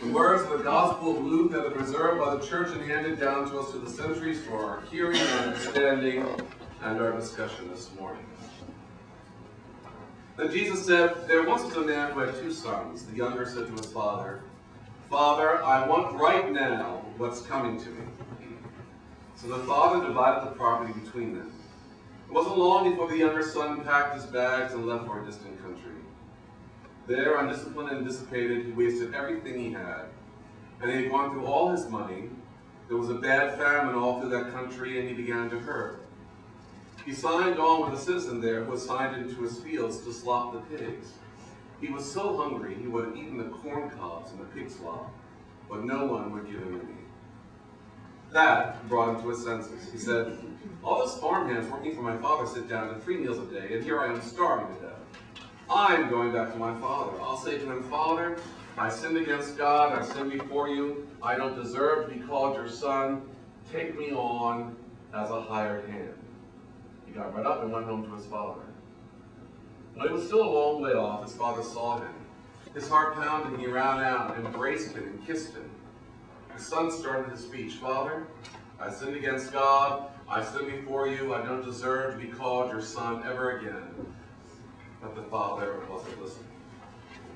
The words of the Gospel of Luke that are preserved by the Church and handed down to us through the centuries for our hearing and understanding and our discussion this morning. Then Jesus said, "There once was a man who had 2 sons. The younger said to his father, 'Father, I want right now what's coming to me.' So the father divided the property between them. It wasn't long before the younger son packed his bags and left for a distant country. There, undisciplined and dissipated, he wasted everything he had. And he had gone through all his money. There was a bad famine all through that country, and he began to hurt. He signed on with a citizen there who assigned him to his fields to slop the pigs. He was so hungry he would have eaten the corn cobs and the pig slop, but no one would give him any. That brought him to his senses. He said, 'All those farmhands working for my father sit down to 3 meals a day, and here I am starving to death. I'm going back to my father. I'll say to him, Father, I sinned against God, I sinned before you. I don't deserve to be called your son. Take me on as a hired hand.' He got right up and went home to his father. When he was still a long way off, his father saw him. His heart pounded, and he ran out, embraced him, and kissed him. His son started his speech, 'Father, I sinned against God, I sinned before you, I don't deserve to be called your son ever again.' But the father wasn't listening.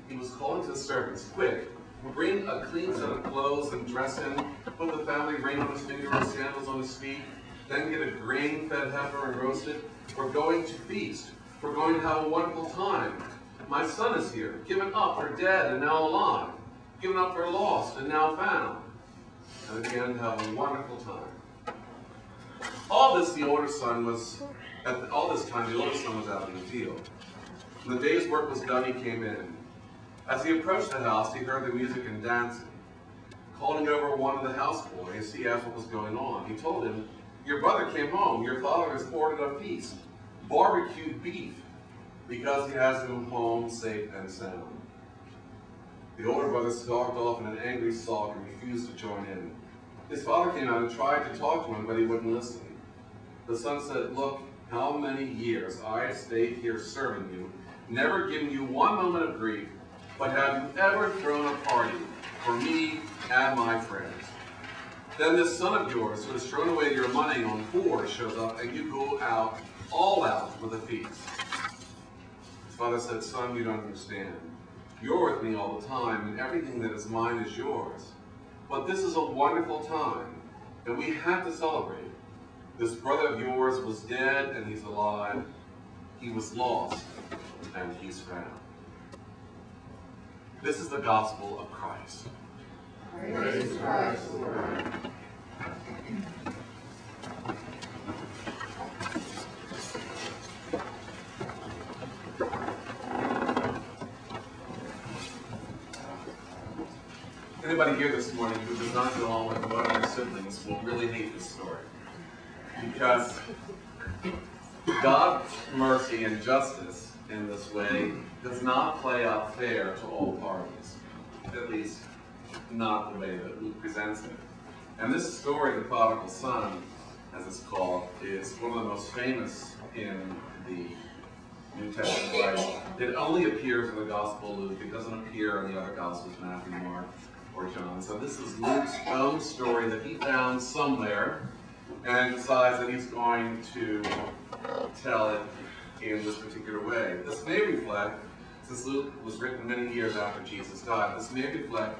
He was calling to the servants, 'Quick, bring a clean set of clothes and dress him, put the family ring on his finger and sandals on his feet, then get a grain-fed heifer and roast it. We're going to feast. We're going to have a wonderful time. My son is here, given up for dead and now alive, given up for lost and now found.' And they began to have a wonderful time. All this time, the older son was out in the field. When the day's work was done, he came in. As he approached the house, he heard the music and dancing. Calling over one of the houseboys, he asked what was going on. He told him, 'Your brother came home. Your father has ordered a feast, barbecued beef, because he has him home safe and sound.' The older brother stalked off in an angry sulk and refused to join in. His father came out and tried to talk to him, but he wouldn't listen. The son said, 'Look, how many years I have stayed here serving you, never given you one moment of grief, but have you ever thrown a party for me and my friends? Then this son of yours who has thrown away your money on poor shows up, and you go out, all out with a feast.' His father said, 'Son, you don't understand. You're with me all the time, and everything that is mine is yours. But this is a wonderful time, and we have to celebrate. This brother of yours was dead, and he's alive. He was lost, and he's found.'" This is the gospel of Christ. Praise Christ, Lord. Anybody here this morning who does not get along with one of their siblings will really hate this story. Because God's mercy and justice in this way does not play out fair to all parties. At least, not the way that Luke presents it. And this story, the prodigal son, as it's called, is one of the most famous in the New Testament writing. It only appears in the Gospel of Luke. It doesn't appear in the other Gospels, Matthew, Mark, or John. So this is Luke's own story that he found somewhere and decides that he's going to tell it in this particular way. This may reflect, since Luke was written many years after Jesus died, this may reflect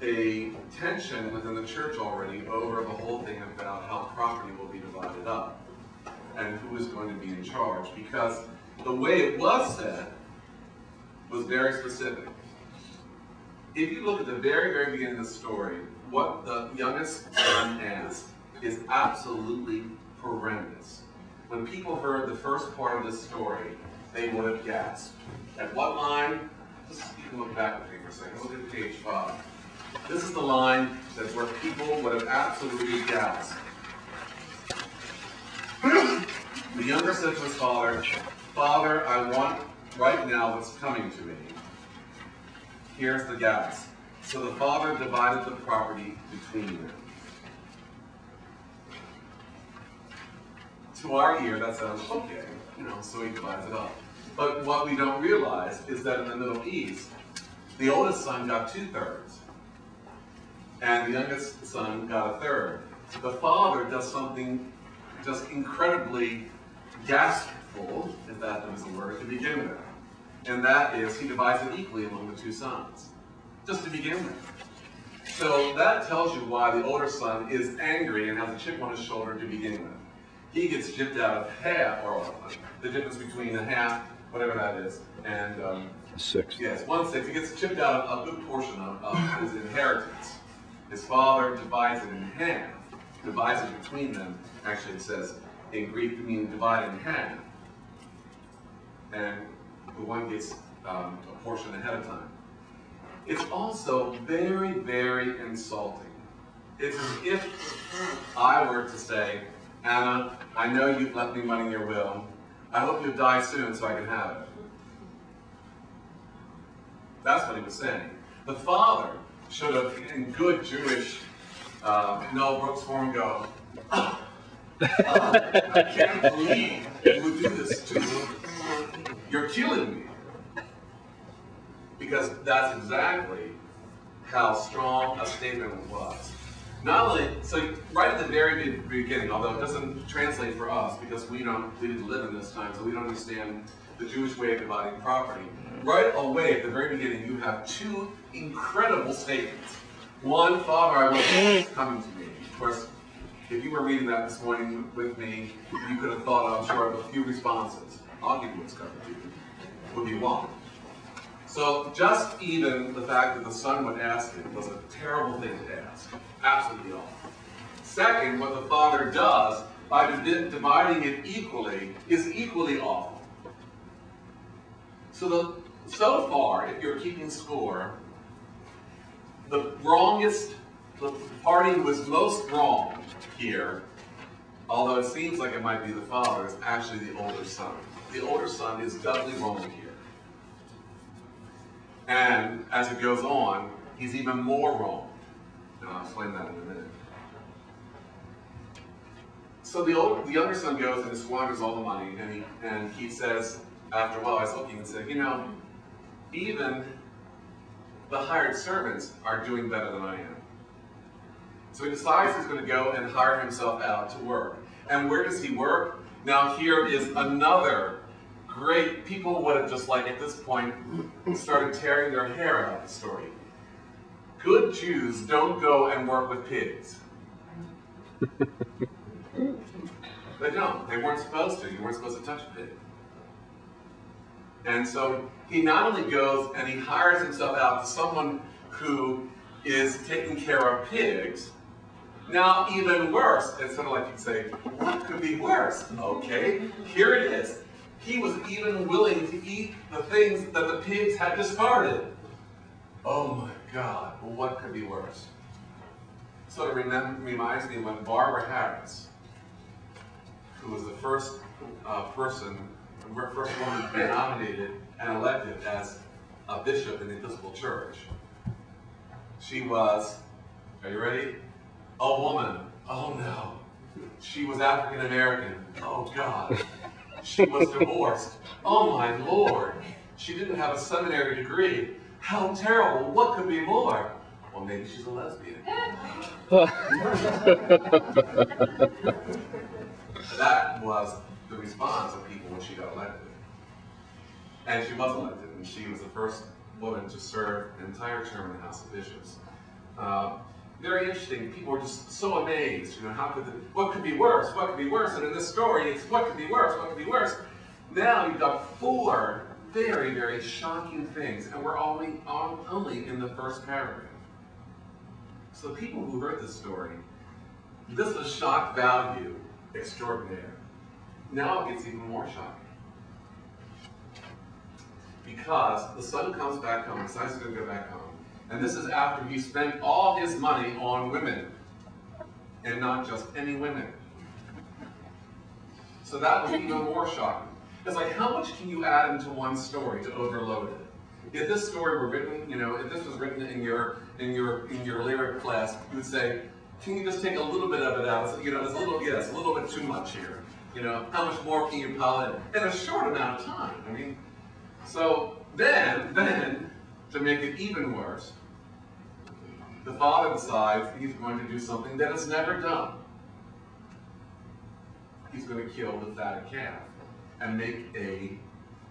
a tension within the church already over the whole thing about how property will be divided up and who is going to be in charge, because the way it was said was very specific. If you look at the very, very beginning of the story, what the youngest son asked is absolutely horrendous. When people heard the first part of this story, they would have gasped. At what line? Just you can look back with me for a second. Look at page 5. This is the line that's where people would have absolutely gasped. The younger said to his father, "Father, I want right now what's coming to me." Here's the gasp. So the father divided the property between them. To our ear, that sounds okay, so he divides it up. But what we don't realize is that in the Middle East, the oldest son got 2/3, and the youngest son got a third. The father does something just incredibly gastful, if that is a word, to begin with. And that is, he divides it equally among the two sons, just to begin with. So that tells you why the older son is angry and has a chip on his shoulder to begin with. He gets chipped out of half, or the difference between a half, whatever that is, and 6. yes, 1/6. He gets chipped out of a good portion of his inheritance. His father divides it in half, divides it between them. Actually, it says in Greek, it means divide in half, and the one gets a portion ahead of time. It's also very, very insulting. It's as if I were to say, Anna, I know you've left me money in your will. I hope you die soon so I can have it. That's what he was saying. The father should have, in good Jewish Mel Brooks form, go, I can't believe you would do this to me. You're killing me. Because that's exactly how strong a statement it was. Not only, so right at the very beginning, although it doesn't translate for us because we didn't live in this time, so we don't understand the Jewish way of dividing property. Right away at the very beginning, you have two incredible statements. One, Father, I want what's coming to me. Of course, if you were reading that this morning with me, you could have thought, I'm sure, of a few responses. I'll give you what's coming to you. Would be one. So just even the fact that the son would ask it was a terrible thing to ask. Absolutely awful. Second, what the father does by dividing it equally is equally awful. So far, if you're keeping score, the party who was most wrong here, although it seems like it might be the father, is actually the older son. The older son is doubly wrong here. And as it goes on, he's even more wrong. And I'll explain that in a minute. So the younger son goes and squanders all the money, and he says, after a while, I was looking and said, you know, even the hired servants are doing better than I am. So he decides he's going to go and hire himself out to work. And where does he work? Now here is another great, people would have just like at this point started tearing their hair out the story. Good Jews don't go and work with pigs. They don't. They weren't supposed to. You weren't supposed to touch a pig. And so he not only goes and he hires himself out to someone who is taking care of pigs. Now, even worse, it's sort of like you'd say, what could be worse? Okay, here it is. He was even willing to eat the things that the pigs had discarded. Oh my God, well, what could be worse? Sort of reminds me of when Barbara Harris, who was the first woman to be nominated and elected as a bishop in the Episcopal Church. She was, are you ready? A woman. Oh no. She was African American. Oh God. She was divorced. Oh my Lord. She didn't have a seminary degree. How terrible. What could be more? Well, maybe she's a lesbian. That was the response of people when she got elected. And she was elected, and she was the first woman to serve an entire term in the House of Bishops. Very interesting. People were just so amazed. You know, what could be worse? What could be worse? And in this story, it's what could be worse? What could be worse? Now you've got 4 very, very shocking things, and we're only in the first paragraph. So people who heard this story, this is shock value extraordinaire. Now it gets even more shocking. Because the son comes back home, decides he's going to go back home. And this is after he spent all his money on women. And not just any women. So that was even more shocking. It's like, how much can you add into one story to overload it? If this story were written, you know, if this was written in your lyric class, you would say, can you just take a little bit of it out? You know, it's a little bit too much here. You know, how much more can you pile in a short amount of time? I mean, so then, to make it even worse, the father decides he's going to do something that is never done. He's going to kill the fatted calf and make a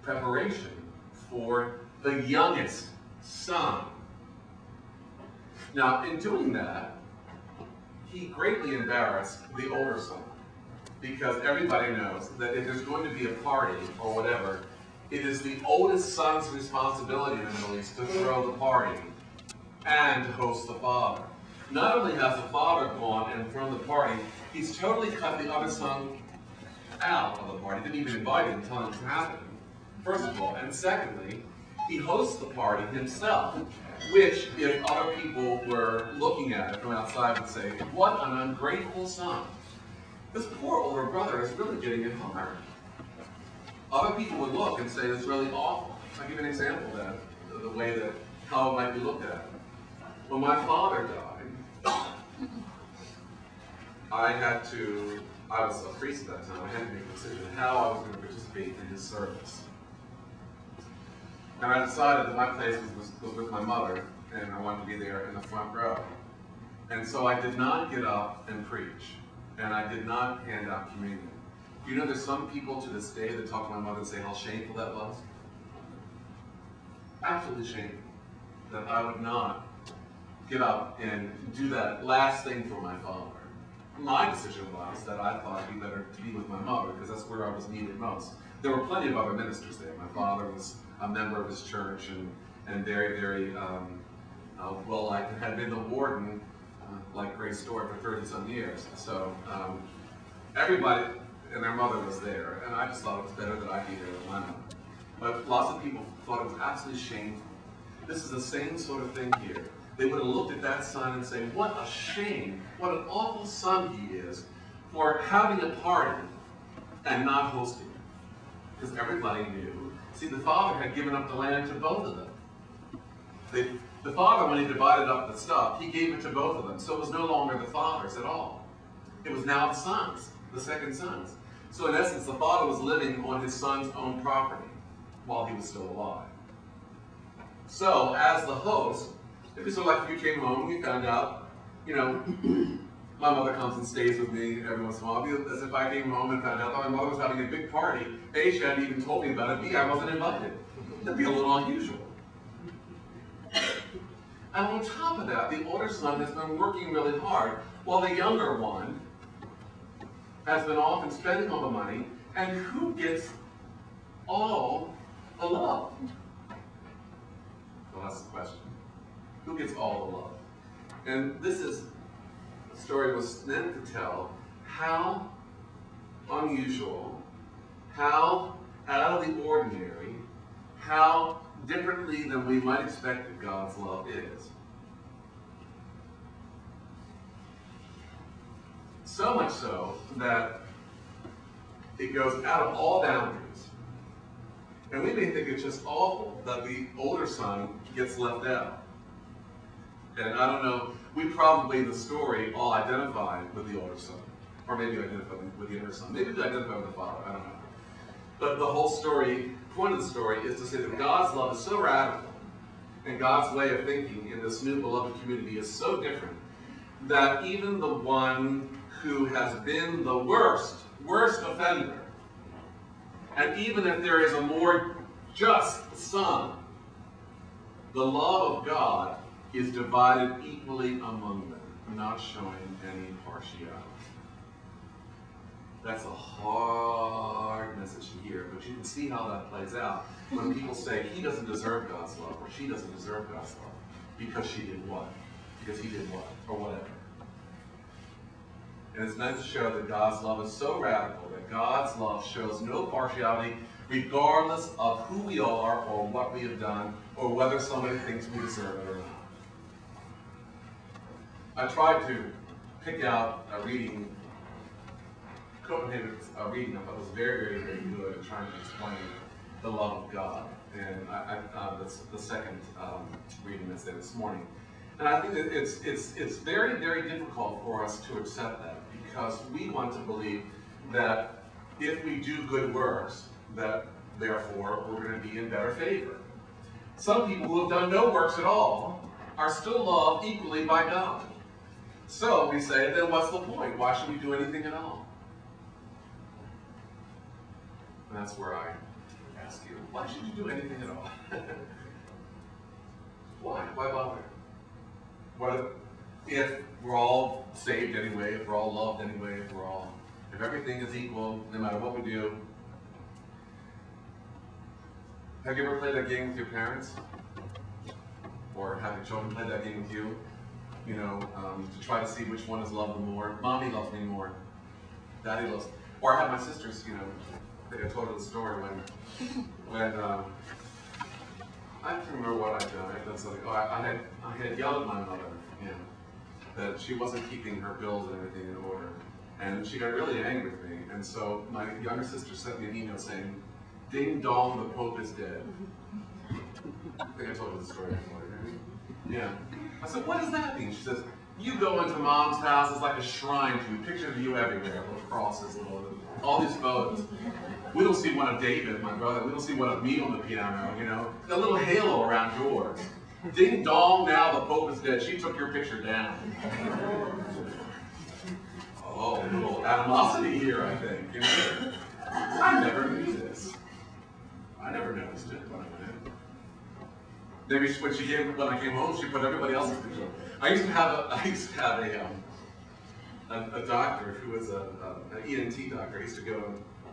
preparation for the youngest son. Now, in doing that, he greatly embarrassed the older son, because everybody knows that if there's going to be a party or whatever, it is the oldest son's responsibility in the Middle East to throw the party and to host the father. Not only has the father gone and thrown the party, he's totally cut the other son out of the party. Didn't even invite him, tell him to happen, first of all. And secondly, he hosts the party himself, which, if other people were looking at it from outside, would say, what an ungrateful son. This poor older brother is really getting it hard. Other people would look and say, it's really awful. I'll give you an example of that, the way that, how it might be looked at. When my father died, I was a priest at that time, I had to make a decision how I was going to participate in his service. And I decided that my place was with my mother, and I wanted to be there in the front row. And so I did not get up and preach, and I did not hand out communion. You know, there's some people to this day that talk to my mother and say how shameful that was. Absolutely shameful that I would not get up and do that last thing for my father. My decision was that I thought it'd be better to be with my mother because that's where I was needed most. There were plenty of other ministers there. My father was a member of his church and very, very well, I had been the warden, like Grace Stewart, for 30-some years. So everybody and their mother was there, and I just thought it was better that I be there than my mother. But lots of people thought it was absolutely shameful. This is the same sort of thing here. They would have looked at that son and say, what a shame, what an awful son he is for having a party and not hosting it. Because everybody knew. See, the father had given up the land to both of them. The father, when he divided up the stuff, he gave it to both of them. So it was no longer the father's at all. It was now the son's, the second son's. So in essence, the father was living on his son's own property while he was still alive. So as the host, it'd be sort of like if you came home and you found out, you know, my mother comes and stays with me every once in a while. It'd be as if I came home and found out that my mother was having a big party. A, she hadn't even told me about it. B, I wasn't invited. That'd be a little unusual. And on top of that, the older son has been working really hard, while the younger one has been off and spending all the money. And who gets all the love? Well, that's the question. Who gets all the love? And this is, the story was meant to tell how unusual, how out of the ordinary, how differently than we might expect that God's love is. So much so that it goes out of all boundaries. And we may think it's just awful that the older son gets left out. And I don't know, we probably in the story all identify with the older son. Or maybe identify with the younger son. Maybe we identify with the father, I don't know. But the whole story, point of the story is to say that God's love is so radical, and God's way of thinking in this new beloved community is so different, that even the one who has been the worst offender, and even if there is a more just son, the love of God is divided equally among them, not showing any partiality. That's a hard message to hear, but you can see how that plays out when people say he doesn't deserve God's love, or she doesn't deserve God's love, because she did what? Because he did what? Or whatever. And it's meant to show that God's love is so radical that God's love shows no partiality regardless of who we are or what we have done or whether somebody thinks we deserve it or not. I tried to pick out a reading, Copenhagen's reading I thought was very, very, very good at trying to explain the love of God. And that's the second reading that's there this morning. And I think that it's very, very difficult for us to accept that, because we want to believe that if we do good works, that therefore we're going to be in better favor. Some people who have done no works at all are still loved equally by God. So we say, then what's the point? Why should we do anything at all? And that's where I ask you, why should you do anything at all? Why? Why bother? What if we're all saved anyway, if we're all loved anyway, if everything is equal, no matter what we do? Have you ever played that game with your parents? Or have your children play that game with you? You know, to try to see which one is loved more. Mommy loves me more. Daddy loves me. Or I have my sisters, you know, I think I told her the story when I can't remember what I'd done. I'd done something. Oh, I had yelled at my mother, yeah, that she wasn't keeping her bills and everything in order. And she got really angry with me. And so my younger sister sent me an email saying, "Ding dong, the Pope is dead." I think I told her the story before. Yeah. I said, "What does that mean?" She says, "You go into Mom's house, it's like a shrine to you. Pictures of you everywhere, little crosses, all these photos. We don't see one of David, my brother. We don't see one of me on the piano, you know. A little halo around yours. Ding dong, now the Pope is dead. She took your picture down." Oh, a little animosity here, I think. You know? I never knew this. I never noticed it when I went in. Maybe when I came home, she put everybody else's picture on. I used to have a doctor who was an ENT doctor. I used to go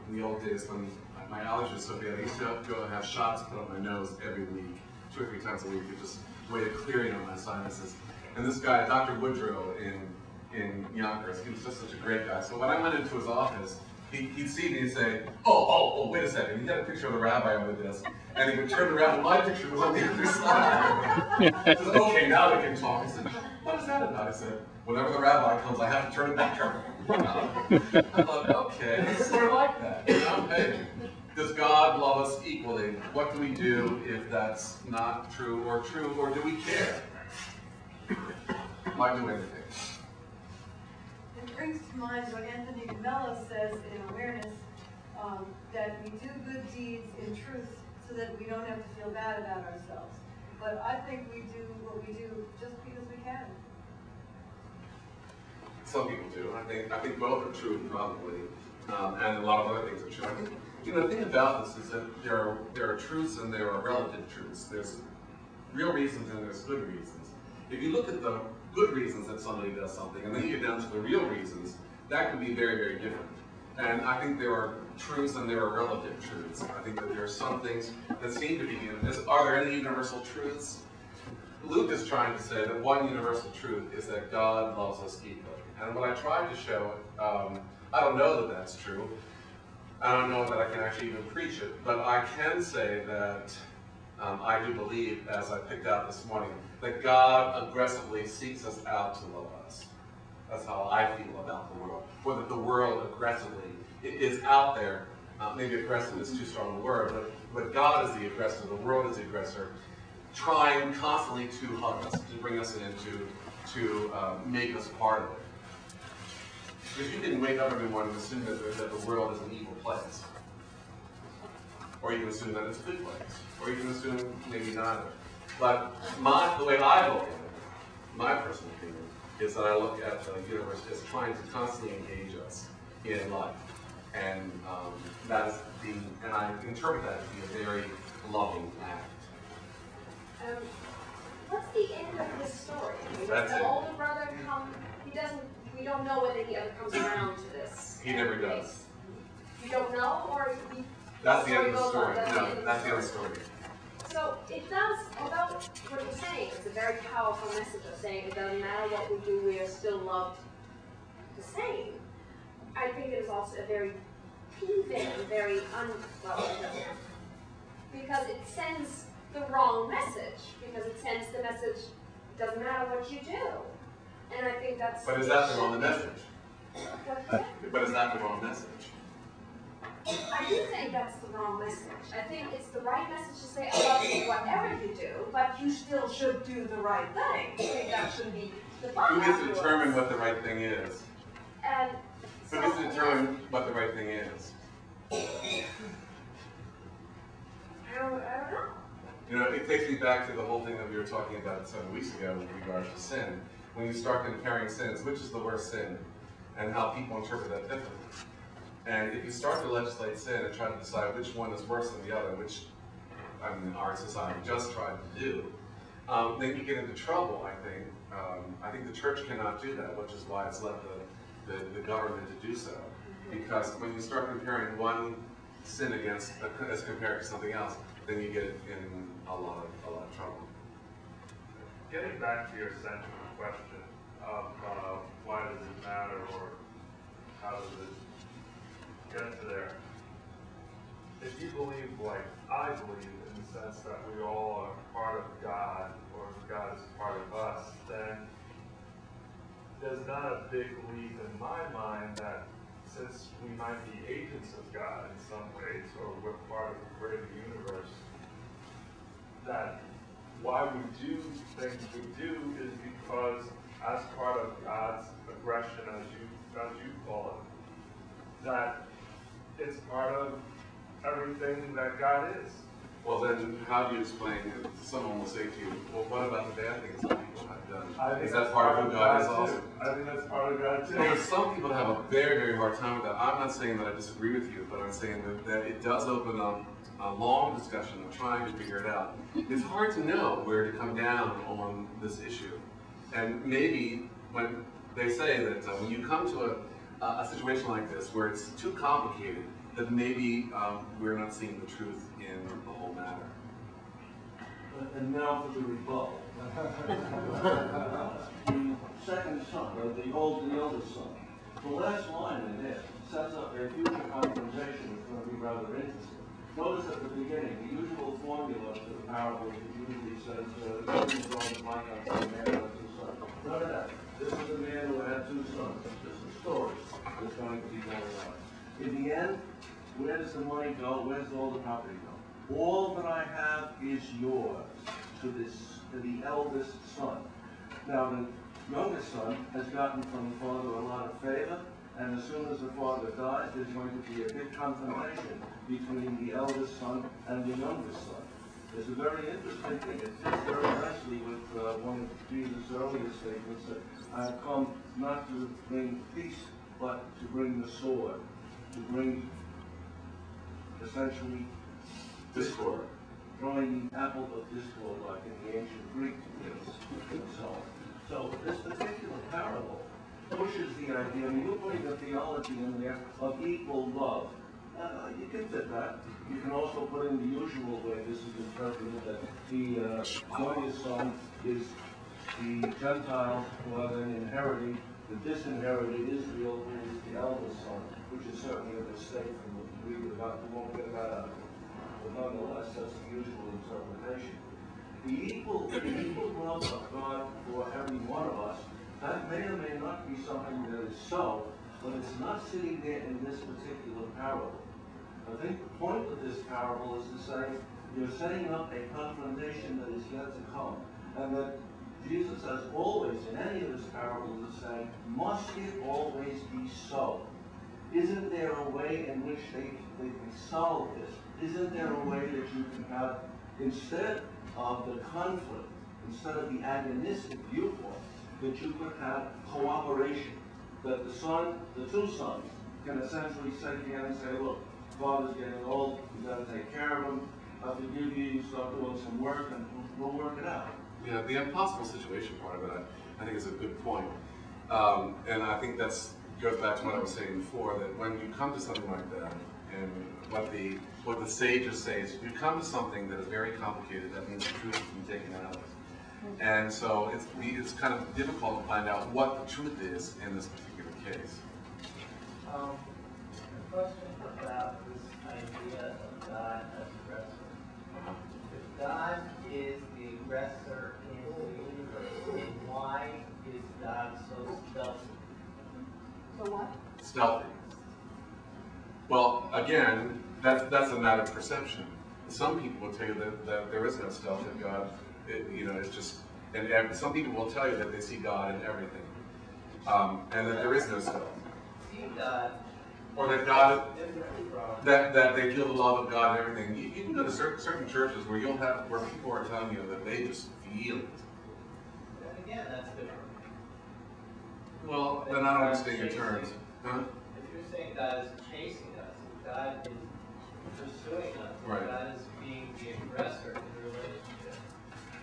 in the old days when my allergies were so bad. I used to go and have shots put on my nose every week, 2 or 3 times a week. It just way of clearing on my sinuses. And this guy, Dr. Woodrow in Yonkers, he was just such a great guy. So when I went into his office, he'd see me and say, oh, wait a second. He had a picture of the rabbi on the desk. And he would turn around and my picture was on the other side. I said, "Okay, now we can talk." I said, "What is that about?" I said, "Whenever the rabbi comes, I have to turn it back around." I thought, okay, it's sort of like that. You know? Hey, does God love us equally? What do we do if that's not true, or do we care? Why do anything? It brings to mind what Anthony DeMello says in Awareness, that we do good deeds in truth so that we don't have to feel bad about ourselves. But I think we do what we do just because we can. Some people do. I think both are true, probably, and a lot of other things are true. I think, the thing about this is that there are truths and there are relative truths. There's real reasons and there's good reasons. If you look at the good reasons that somebody does something, and then you get down to the real reasons, that can be very, very different. And I think there are truths and there are relative truths. I think that there are some things that seem to be, are there any universal truths? Luke is trying to say that one universal truth is that God loves us equally. And what I tried to show, I don't know that that's true. I don't know that I can actually even preach it, but I can say that I do believe, as I picked out this morning, that God aggressively seeks us out to love us. That's how I feel about the world. Or that the world aggressively is out there. Maybe aggressive is too strong a word, but God is the aggressor, the world is the aggressor, trying constantly to hug us, to bring us in, to make us part of it. Because you can wake up every morning and assume that the world is an evil place. Or you can assume that it's a good place. Or you can assume maybe neither. But the way I look at it, my personal opinion, is that I look at the universe as trying to constantly engage us in life. And and I interpret that to be a very loving act. What's the end of this story? That's Does the it. older brother come? We don't know whether he ever comes around to this. He never does. You don't know, or That's the end of the goes story. on. No, that's the end of the story. So it does, although what you're saying is a very powerful message of saying it doesn't matter what we do, we are still loved the same. I think it is also a very teething, very because it sends the wrong message. Because it sends the message, it doesn't matter what you do. And I think that's... But is that the wrong message? What? But is that the wrong message? I do think that's the wrong message. I think it's the right message to say, I love you whatever you do, but you still should do the right thing. I think that should be the fun. Who gets to determine what the right thing is? And Who gets to determine what the right thing is? I don't know. You know, it takes me back to the whole thing that we were talking about 7 weeks ago with regards to sin. When you start comparing sins, which is the worst sin, and how people interpret that differently. And if you start to legislate sin and try to decide which one is worse than the other, which our society just tried to do, then you get into trouble, I think. I think the church cannot do that, which is why it's left the government to do so. Because when you start comparing one sin as compared to something else, then you get in a lot of trouble. Getting back to your central question of why does it matter, or how does it get to there? If you believe, like I believe, in the sense that we all are part of God, or God is part of us, then there's not a big leap in my mind that since we might be agents of God in some ways, or we're part of the greater universe, that why we do things we do is because as part of God's aggression, as you call it, that it's part of everything that God is. Well, then, how do you explain it? Someone will say to you, well, what about the bad things that people have done? Is that part of who God is also? I think that's part of God too. Well, there's some people that have a very, very hard time with that. I'm not saying that I disagree with you, but I'm saying that it does open up a long discussion of trying to figure it out. It's hard to know where to come down on this issue. And maybe when they say that when you come to a situation like this where it's too complicated, that maybe we're not seeing the truth in the whole matter. And now for the rebuttal. The second son, or the eldest son. The last line in there sets up a future confrontation that's going to be rather interesting. Notice at the beginning, the usual formula for the parable usually says, the son is going to find out the man who had two sons. None of that. This is a man who had two sons. This is a story that's going to be going on. In the end, where does the money go? Where does all the property go? All that I have is yours, to the eldest son. Now the youngest son has gotten from the father a lot of favor, and as soon as the father dies, there's going to be a big confrontation between the eldest son and the youngest son. It's a very interesting thing. It fits very nicely with one of Jesus' earlier statements that I have come not to bring peace, but to bring the sword, to bring essentially Discord. throwing the apple of discord like in the ancient Greek myths and so on. So this particular parable pushes the idea, I mean, you're putting a theology in there of equal love. You can fit that. You can also put in the usual way this is interpreted, that the youngest son is the Gentiles who are then inheriting the disinherited Israel, who is the eldest son, which is certainly a mistake from the Greek. We won't get that out of it. But nonetheless, that's the usual interpretation. The equal love of God for every one of us, that may or may not be something that is so, but it's not sitting there in this particular parable. I think the point of this parable is to say, you're setting up a confrontation that is yet to come, and that Jesus, as always in any of his parables, is saying, must it always be so? Isn't there a way in which they can solve this? Isn't there a way that you can have, instead of the conflict, instead of the agonistic viewpoint, that you could have cooperation? That the two sons can essentially sit together and say, look, father's getting old, you've got to take care of him, I forgive you, you start doing some work, and we'll work it out. Yeah, the impossible situation part of it, I think is a good point. And I think that's goes back to what I was saying before, that when you come to something like that, and what the sages say is, if you come to something that is very complicated, that means the truth has been taken out of it. And so it's kind of difficult to find out what the truth is in this particular case. A question about this idea of God as aggressor. If God is the aggressor in the universe, then why is God so stealthy? So what? Stealthy. Well, again, that's a matter of perception. Some people will tell you that there is no stealth in God. It's just, and some people will tell you that they see God in everything, and that there is no stealth. See God or that God, that they feel the love of God and everything. You can go to certain churches where where people are telling you that they just feel it. And again, that's different. Well, then I don't understand your terms. Huh? If you're saying God is chasing us, God is pursuing us, Right. God is being the aggressor in the relationship,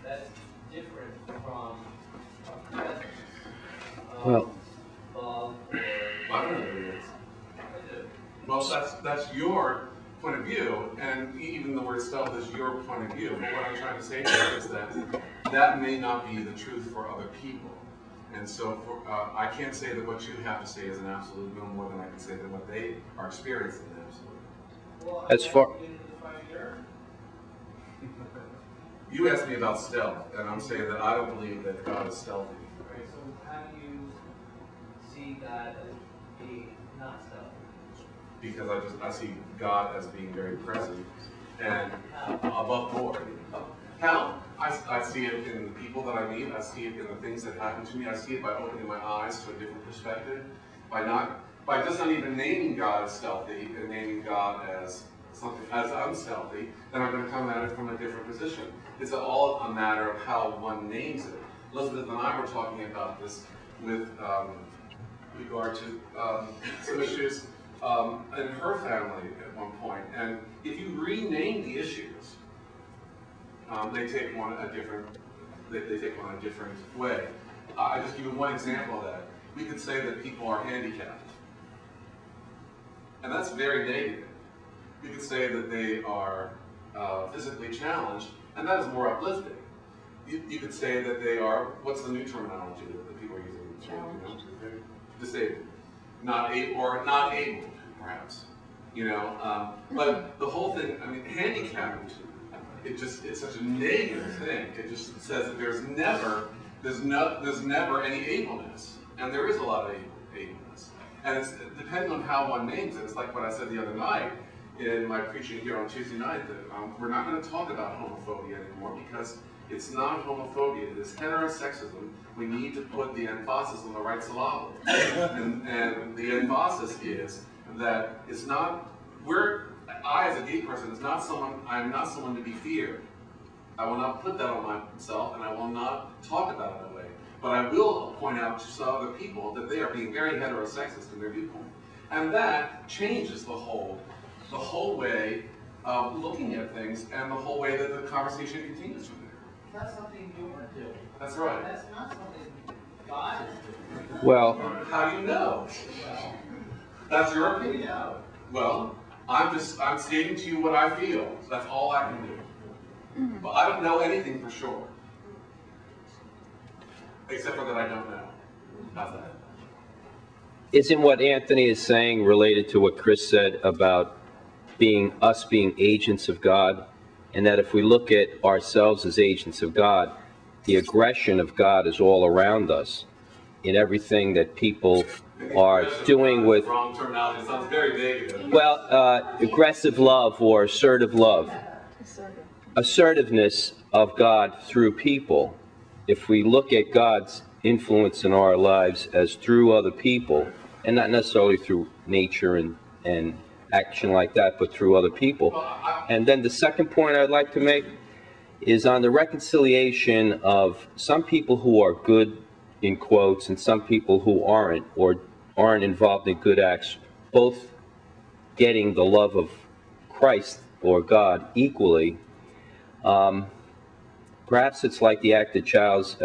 that's different from a presence of love or... I don't know what it is. I do. Well, that's your point of view, and even the word itself is your point of view. But what I'm trying to say to you is that may not be the truth for other people. And so I can't say that what you have to say is an absolute no more than I can say that what they are experiencing is an absolute. Well, As far- You asked me about stealth, and I'm saying that I don't believe that God is stealthy. Right, so how do you see God as being not stealthy? Because I see God as being very present and above board. How? I see it in the people that I meet. I see it in the things that happen to me. I see it by opening my eyes to a different perspective, by just not even naming God as stealthy and naming God as something as unstealthy. Then I'm going to come at it from a different position. It's all a matter of how one names it. Elizabeth and I were talking about this with regard to some issues in her family at one point. And if you rename the issues, they take one a different way. I just give you one example of that. We could say that people are handicapped, and that's very negative. We could say that they are physically challenged, and that is more uplifting. You could say that they are, what's the new terminology that people are using? Challenged. Disabled, not able, perhaps. But the whole thing, I mean, handicapped. It's such a negative thing. It just says that there's never any ableness, and there is a lot of ableness. And it's depending on how one names it. It's like what I said the other night in my preaching here on Tuesday night, that we're not going to talk about homophobia anymore because it's not homophobia. It is heterosexism. We need to put the emphasis on the right syllable, and the emphasis is that it's not I, as a gay person, I am not someone to be feared. I will not put that on myself, and I will not talk about it that way. But I will point out to some other people that they are being very heterosexist in their viewpoint. And that changes the whole way of looking at things and the whole way that the conversation continues from there. That's something you want to do. That's right. That's not something God is doing. Well, How do you know? That's your opinion. Yeah. Well, I'm stating to you what I feel. That's all I can do. But I don't know anything for sure. Except for that I don't know. How's that? isn't what Anthony is saying related to what Chris said about us being agents of God, and that if we look at ourselves as agents of God, the aggression of God is all around us in everything that people are doing with, wrong terminology. It sounds very vague. well, aggressive love or assertive love. Assertiveness of God through people. If we look at God's influence in our lives as through other people, and not necessarily through nature and action like that, but through other people. And then the second point I'd like to make is on the reconciliation of some people who are good, in quotes, and some people who aren't, or aren't involved in good acts, both getting the love of Christ or God equally. Perhaps it's like the actor Chaz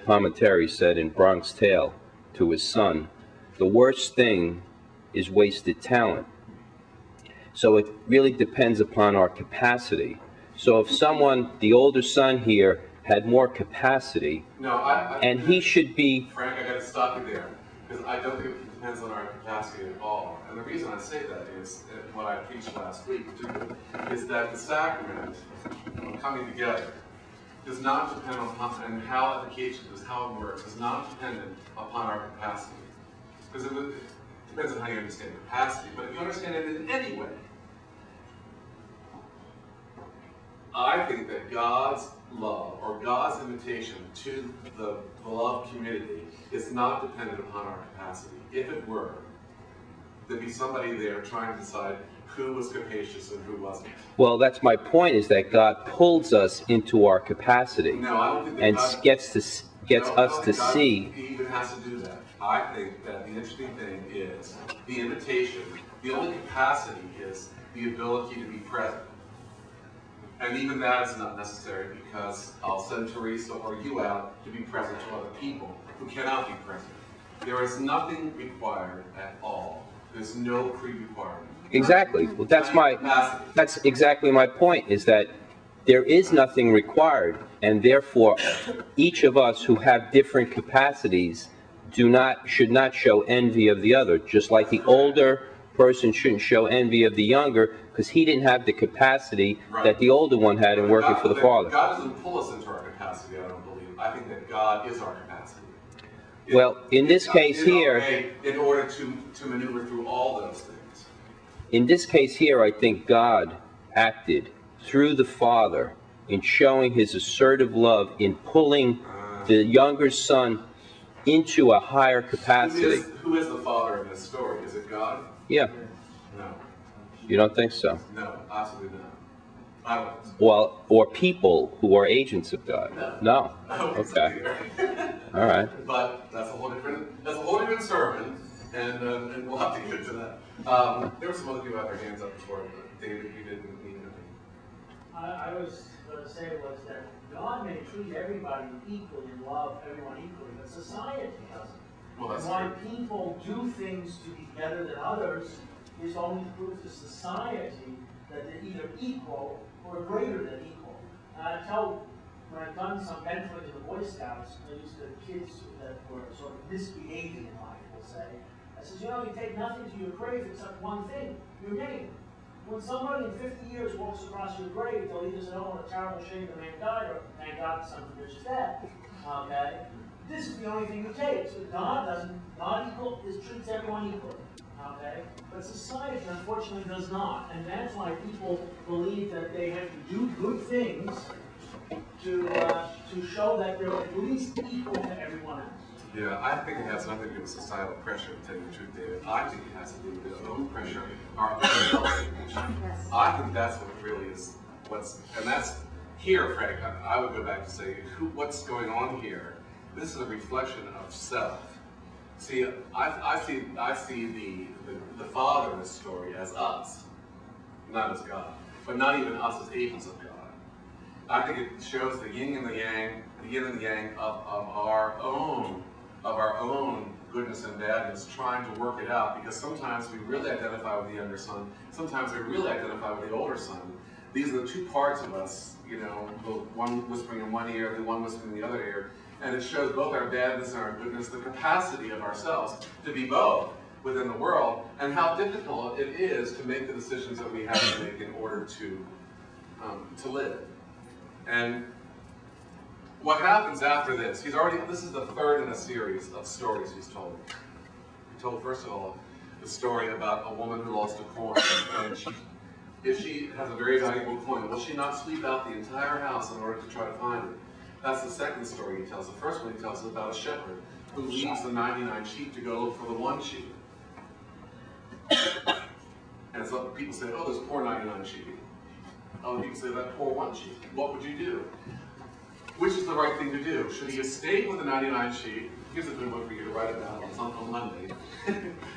Palminteri said in Bronx Tale to his son, the worst thing is wasted talent. So it really depends upon our capacity. So if someone, the older son here, had more capacity, and he should be... Frank, I got to stop you there, because I don't think it depends on our capacity at all. And the reason I say that is, what I preached last week, is that the sacrament of coming together does not depend on, and how efficacious it is, how it works, is not dependent upon our capacity. Because it depends on how you understand capacity, but if you understand it in any way, I think that God's love, or God's invitation to the beloved community, is not dependent upon our capacity. If it were, there'd be somebody there trying to decide who was capacious and who wasn't. Well, that's my point, is that God pulls us into our capacity No, I don't think that and God, gets us no, I to don't think God see. even has to do that. I think that the interesting thing is the invitation. The only capacity is the ability to be present. And even that is not necessary, because I'll send Teresa or you out to be present to other people who cannot be present. There is nothing required at all. There's no pre-requirement. Exactly. Well, that's exactly my point, is that there is nothing required, and therefore each of us who have different capacities should not show envy of the other, just like the older person shouldn't show envy of the younger, because he didn't have the capacity that the older one had in working for the Father. God doesn't pull us into our capacity, I don't believe. I think that God is our capacity. Well, in this case here, in order to maneuver through all those things. in this case here, I think God acted through the Father in showing his assertive love in pulling the younger son into a higher capacity. Who is the Father in this story? Is it God? Yeah. No. You don't think so? No, absolutely not. I don't. Well, or people who are agents of God? No. Okay. All right. But that's a whole different sermon, and we'll have to get into that. There were some other people who had their hands up before, but David, you didn't mean anything. I was going to say was that God may treat everybody equally and love everyone equally, but society doesn't. Well, that's and why true. people do things to be better than others is only proof to society that they're either equal or greater than equal. When I've done some mentoring in the Boy Scouts, I used to kids that were sort of misbehaving in life, we'll say. I says, you take nothing to your grave except one thing, your name. When somebody in 50 years walks across your grave, they'll either say, oh, what a terrible shame the man died, or thank God the son of a bitch is dead. Okay? This is the only thing you take. So God treats everyone equally. Okay? But society, unfortunately, does not. And that's why people believe that they have to do good things to show that they're at least equal to everyone else. Yeah, I think it has nothing to do with societal pressure, to tell you the truth, David. I think it has to do with their own pressure, our own self-image. I think that's what really is and that's here, Frank. I would go back to say, what's going on here? This is a reflection of self. See, I see the Father in this story as us, not as God, but not even us as agents of God. I think it shows the yin and the yang of our own goodness and badness, trying to work it out, because sometimes we really identify with the younger son, sometimes we really identify with the older son. These are the two parts of us, the one whispering in one ear, the one whispering in the other ear, and it shows both our badness and our goodness, the capacity of ourselves to be both within the world, and how difficult it is to make the decisions that we have to make in order to live. And what happens after this? This is the third in a series of stories he's told. He told, first of all, the story about a woman who lost a coin. And if she has a very valuable coin, will she not sweep out the entire house in order to try to find it? That's the second story he tells. The first one he tells is about a shepherd who leaves the 99 sheep to go look for the one sheep. And so people say, oh, those poor 99 sheep. Other people say, that poor one sheep. What would you do? Which is the right thing to do? Should he have stayed with the 99 sheep? Here's a good one for you to write about on Monday.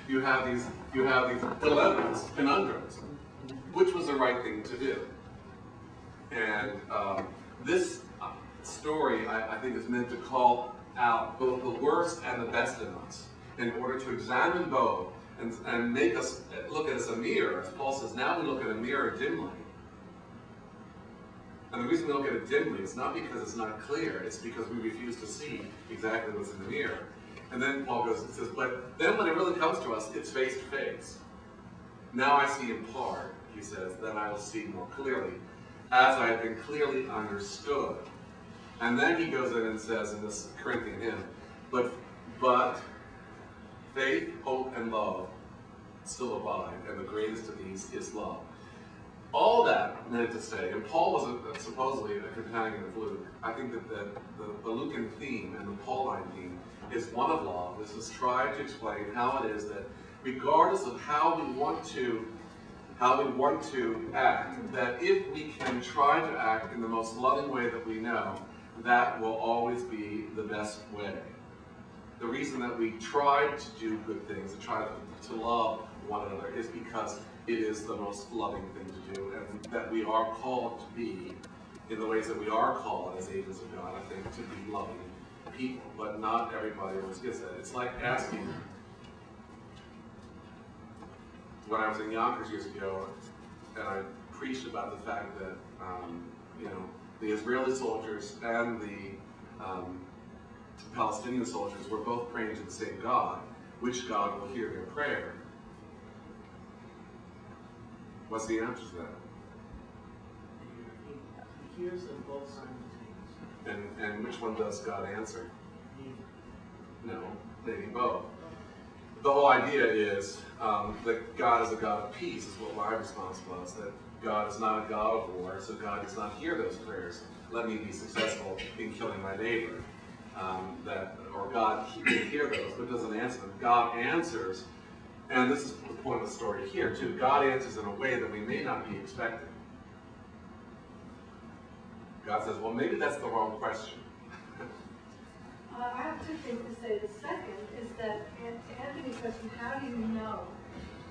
you have these dilemmas, conundrums. Which was the right thing to do? And this story, I think, is meant to call out both the worst and the best in us, in order to examine both and make us look at us a mirror. As Paul says, now we look at a mirror dimly. And the reason we look at it dimly is not because it's not clear, it's because we refuse to see exactly what's in the mirror. And then Paul goes and says, but then when it really comes to us, it's face to face. Now I see in part, he says, then I will see more clearly, as I have been clearly understood. And then he goes in and says in this Corinthian hymn, but faith, hope, and love still abide, and the greatest of these is love. All that meant to say, and Paul was supposedly a companion of Luke. I think that the Lucan theme and the Pauline theme is one of love. This is trying to explain how it is that regardless of how we want to act, that if we can try to act in the most loving way that we know, that will always be the best way. The reason that we try to do good things, to try to love one another, is because it is the most loving thing to do, and that we are called to be, in the ways that we are called as agents of God, I think, to be loving people. But not everybody always gets that. It's like asking, when I was in Yonkers years ago, and I preached about the fact that, the Israeli soldiers and the Palestinian soldiers were both praying to the same God. Which God will hear their prayer? What's the answer to that? He hears them both simultaneously. And which one does God answer? No, maybe both. The whole idea is that God is a God of peace, is what my response was, that God is not a God of war, so God does not hear those prayers. Let me be successful in killing my neighbor. Or God can hear those, but doesn't answer them. God answers, and this is the point of the story here too, God answers in a way that we may not be expecting. God says, well, maybe that's the wrong question. I have two things to say. The second is that, to Anthony's question, how do you know?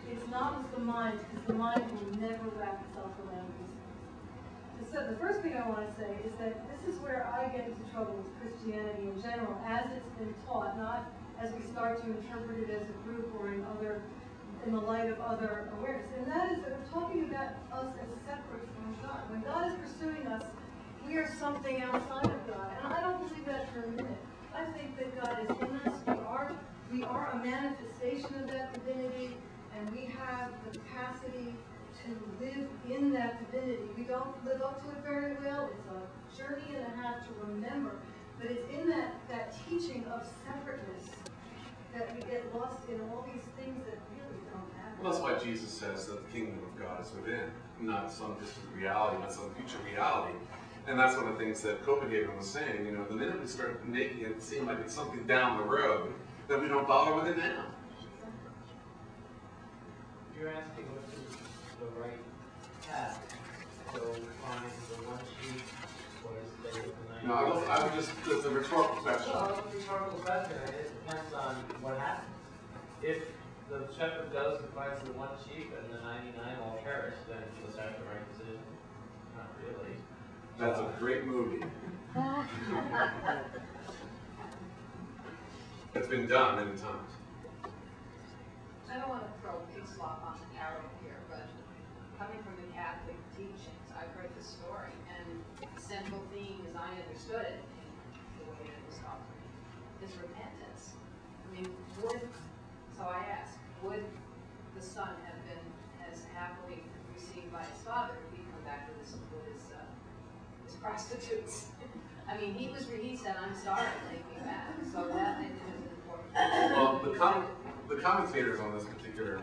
It's not with the mind, because the mind will never wrap itself around these things. So the first thing I want to say is that this is where I get into trouble with Christianity in general, as it's been taught, not as we start to interpret it as a group or in the light of other awareness. And that is that we're talking about us as separate from God. When God is pursuing us, we are something outside of God. And I don't believe that for a minute. I think that God is in us. We are a manifestation of that divinity, and we have the capacity to live in that divinity. We don't live up to it very well. It's a journey and a half to remember. But it's in that teaching of separateness that we get lost in all these things that really don't happen. Well, that's why Jesus says that the kingdom of God is within, not some distant reality, not some future reality. And that's one of the things that Copenhagen was saying, the minute we start making it seem like it's something down the road, then we don't bother with it now. You're asking what is the right path. So find the one sheet, or is it the 99? No, I would just, it's a rhetorical question. Well, it's a rhetorical question. It depends on what happens. If the shepherd goes and finds the one sheep and the 99 all perish, then was that the right decision? Not really. That's a great movie. It's been done many times. I don't want to throw pig slop on the parable here, but coming from the Catholic teachings, I've heard the story, and the central theme, as I understood it, in the way it was taught to me, is repentance. I mean, so I ask, would the son have been as happily received by his father if he'd come back with his prostitutes? I mean, he said, I'm sorry, take me back. So that I think is important. Well, the commentators on this particular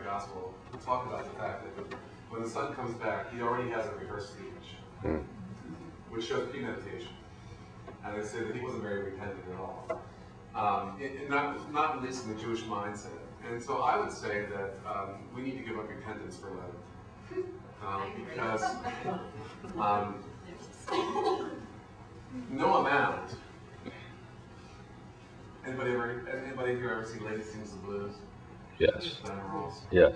gospel talk about the fact that when the son comes back, he already has a rehearsed speech, which shows premeditation. And they say that he wasn't very repentant at all. Not at least in the Jewish mindset. And so I would say that we need to give up repentance for Lent. Because no amount. Anybody here ever see Lady Sings the Blues? Yes. Diana Ross? Yes.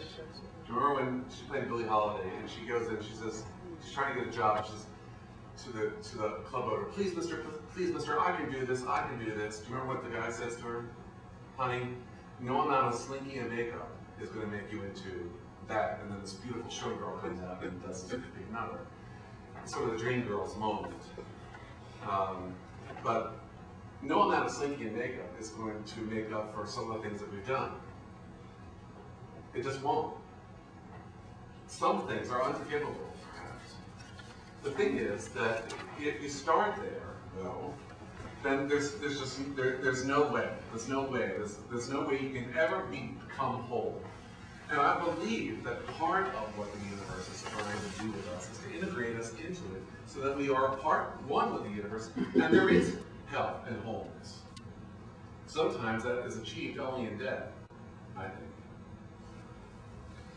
Do you remember when she played Billie Holiday and she goes in, she says, she's trying to get a job, she says to the club owner, please mister, I can do this, I can do this. Do you remember what the guy says to her? Honey, no amount of slinky and makeup is going to make you into that. And then this beautiful showgirl comes out and does this big number. It's sort of the dream girl's moment. But no amount of slinky and makeup is going to make up for some of the things that we've done. It just won't. Some things are unforgivable, perhaps. The thing is that if you start there, though, then there's no way. There's no way you can ever become whole. And I believe that part of what the universe is trying to do with us is to integrate us into it so that we are one with the universe, and there is health and wholeness. Sometimes that is achieved only in death, I think.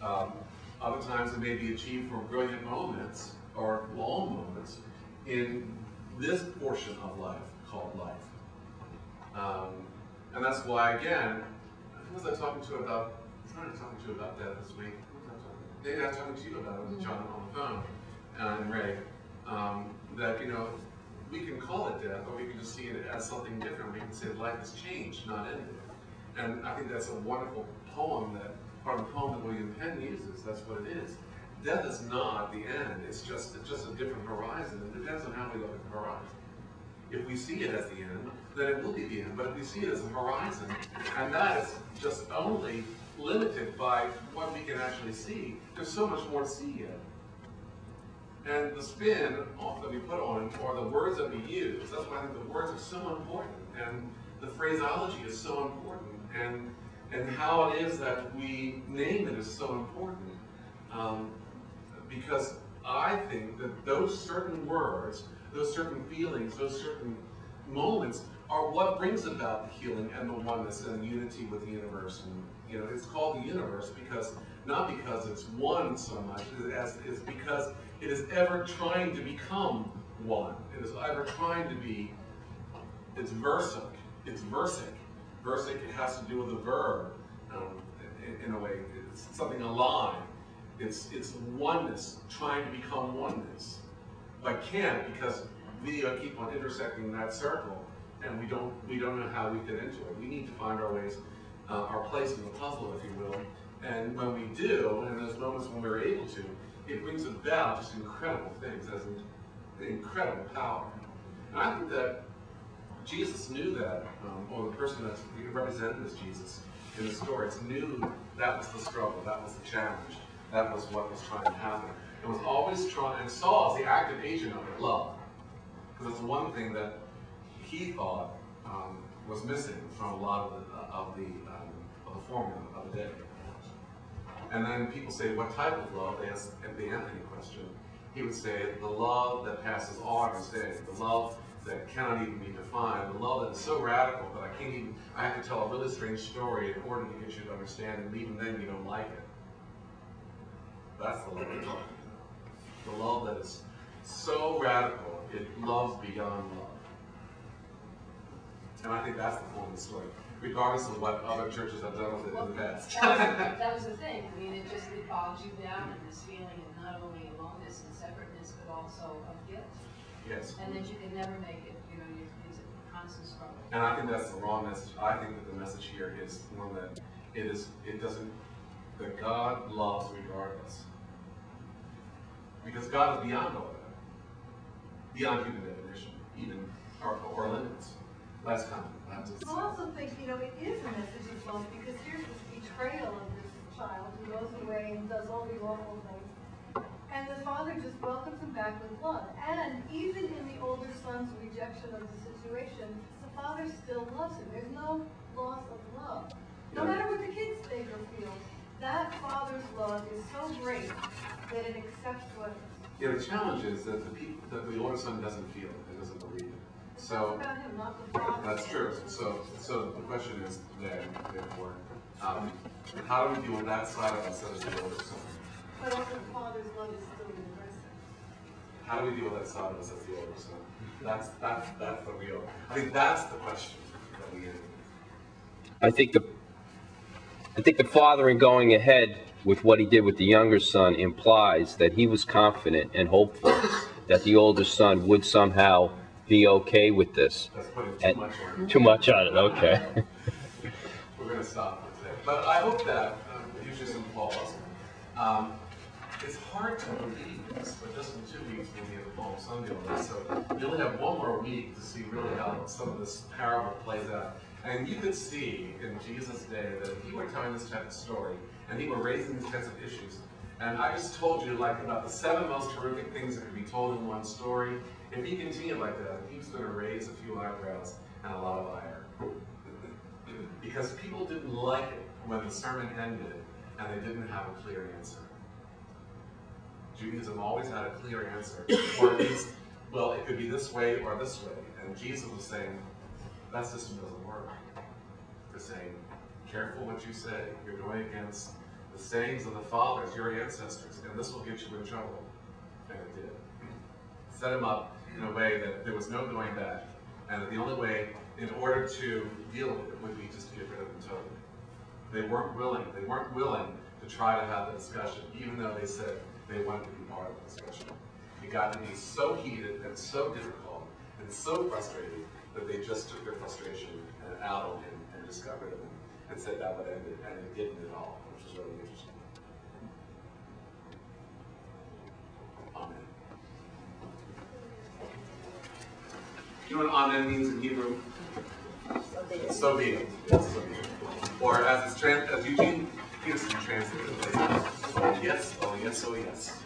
Other times it may be achieved for brilliant moments or long moments in this portion of life called life. And that's why, again, who was I talking to about? I was talking to you about that this week. Maybe I was talking to you about it with John on the phone and Ray. That, you know, we can call it death, or we can just see it as something different. We can say life has changed, not ended. And I think that's a wonderful poem, that part of the poem that William Penn uses. That's what it is. Death is not the end. It's just a different horizon. It depends on how we look at the horizon. If we see it as the end, then it will be the end. But if we see it as a horizon, and that is just only limited by what we can actually see, there's so much more to see yet. And the spin that we put on it, or the words that we use, that's why I think the words are so important, and the phraseology is so important, and how it is that we name it is so important. Because I think that those certain words, those certain feelings, those certain moments are what brings about the healing and the oneness and the unity with the universe. And you know, it's called the universe because not because it's one so much, as is because it is ever trying to become one. It is ever trying to be. It's versic. It's versic. Versic, it has to do with a verb in a way. It's something alive. It's oneness, trying to become oneness, but can't because we keep on intersecting that circle, and we don't know how we fit into it. We need to find our ways, our place in the puzzle, if you will. And when we do, and those moments when we're able to, it brings about just incredible things, as incredible power. And I think that Jesus knew that, or the person that represented as Jesus in the stories knew that was the struggle, that was the challenge. That was what was trying to happen. It was always trying, and Saul is the active agent of it, love. Because it's one thing that he thought was missing from a lot of the formula of the day. And then people say, what type of love? They ask the Anthony question. He would say, the love that passes all understanding, the love that cannot even be defined, the love that is so radical that I have to tell a really strange story in order to get you to understand, and even then you don't like it. That's the love we're talking about. The love that is so radical, it loves beyond love. And I think that's the point of the story, regardless of what other churches have done with it in the past. That was the thing. I mean, it bogs you down in this feeling of not only aloneness and separateness, but also of guilt. Yes. And that you can never make it, you know, it's a constant struggle. And I think that's the wrong message. I think that the message here is one that that God loves regardless. Because God is beyond all that. Beyond human definition, even or limits. Last comment. I also think, you know, it is a message of love, because here's this betrayal of this child who goes away and does all these awful things. And the father just welcomes him back with love. And even in the older son's rejection of the situation, the father still loves him. There's no loss of love. No matter what the kids think or feel, that father's love is so great that it accepts what it is. Yeah, the challenge is that the older son doesn't feel it, and doesn't believe it. So it's about him, not the father. That's true. So the question is then, therefore, how do we deal with that side of us as the older son? But also the father's love is still universal. How do we deal with that side of us as the older son? That's the real. I think that's the question that we end. I think the father, in going ahead with what he did with the younger son, implies that he was confident and hopeful that the older son would somehow be okay with this. That's putting too much on it. Okay. We're going to stop with that. But I hope that gives you some pause. It's hard to believe this, but just in 2 weeks we'll be at Palm Sunday on this. So you only have one more week to see really how some of this parable plays out. And you could see in Jesus' day that if he were telling this type of story and he were raising these kinds of issues, and I just told you like about the 7 most horrific things that could be told in one story, if he continued like that, he was going to raise a few eyebrows and a lot of ire. Because people didn't like it when the sermon ended and they didn't have a clear answer. Judaism always had a clear answer, or at least, well, it could be this way or this way. And Jesus was saying, that system doesn't work. They're saying, careful what you say. You're going against the sayings of the fathers, your ancestors, and this will get you in trouble. And it did. Set him up in a way that there was no going back, and that the only way, in order to deal with it, would be just to get rid of him totally. They weren't willing to try to have the discussion, even though they said they wanted to be part of the discussion. It got to be so heated and so difficult and so frustrating that they just took their frustration and out on him and just got rid of him and said that would end it, and it didn't at all, which is really interesting. Amen. You know what amen means in Hebrew? So be it. It's so be it. Or as Eugene Peterson translated it, oh yes, oh yes, oh yes.